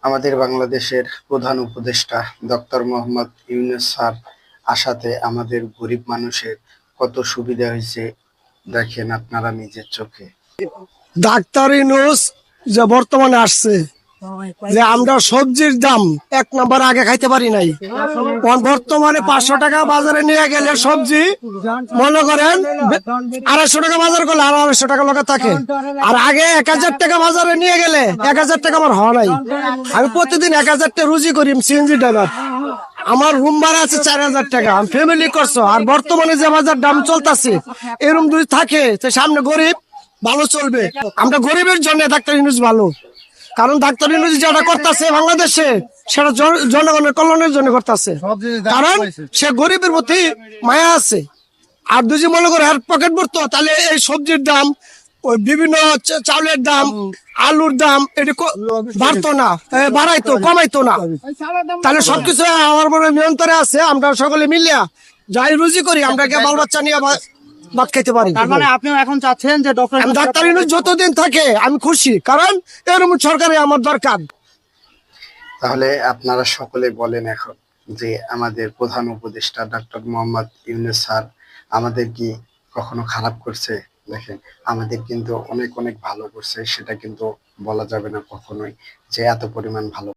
আমাদের বাংলাদেশের প্রধান উপদেষ্টা ডক্টর মোহাম্মদ ইউনূস স্যার আসাতে আমাদের গরিব মানুষের কত সুবিধা হয়েছে দেখেন আপনারা নিজের চোখে। ডাক্তার ইউনূস যে বর্তমানে আসছে, যে আমরা সবজির দাম 1 নম্বর আগে খাইতে পারি নাই, বর্তমানে 500 টাকা বাজারে নিয়ে গেলে সবজি মনে করেন 250 টাকা বাজার করলে আর 250 টাকা লোকে থাকে। আর আগে 1000 টাকা বাজারে নিয়ে গেলে 1000 টাকা আমার হওয়া নাই। আমি প্রতিদিন 1000 টাকা রুজি করি, সিএনজি ড্রাইভার। আমার রুম ভাড়া আছে 4000 টাকা, আমি ফ্যামিলি করছো। আর বর্তমানে যে বাজার দাম চলতেছে, এরকম যদি থাকে সামনে গরিব ভালো চলবে। আমরা গরিবের জন্য ডাক্তার ইউনূস ভালো, কারণ ডাক্তার ইউনূস যেটা করতেছে বাংলাদেশে সেটা জনগণের কল্যাণের জন্য করতেছে, কারণ সে গরিবের প্রতি মায়া আছে। আর যদি মনে করে আর পকেট ভরতো, তাহলে এই সবজির দাম, ওই বিভিন্ন চাউলের দাম, আলুর দাম এটি বাড়তো না, বাড়াইতো, কমাইতো না। তাহলে সবকিছু আমার মনে নিয়ন্ত্রণে আছে। আমরা সকলে মিলিয়া যাই রুজি করি, আমরা বাল বাচ্চা নিয়ে ভাত খাইতে পারি। তার মানে আপনিও এখন চাচ্ছেন যে ডাক্তার ইউনূস যতদিন থাকে আমি খুশি, কারণ এরকম সরকারে আমার দরকার। তাহলে আপনারা সকলে বলেন এখন যে আমাদের প্রধান উপদেষ্টা ডক্টর মোহাম্মদ ইউনূস স্যার আমাদের কি কখনো খারাপ করছে? দেখেন আমাদের কিন্তু অনেক অনেক ভালো করছে, সেটা কিন্তু বলা যাবে না কখনোই যে এত পরিমাণ ভালো।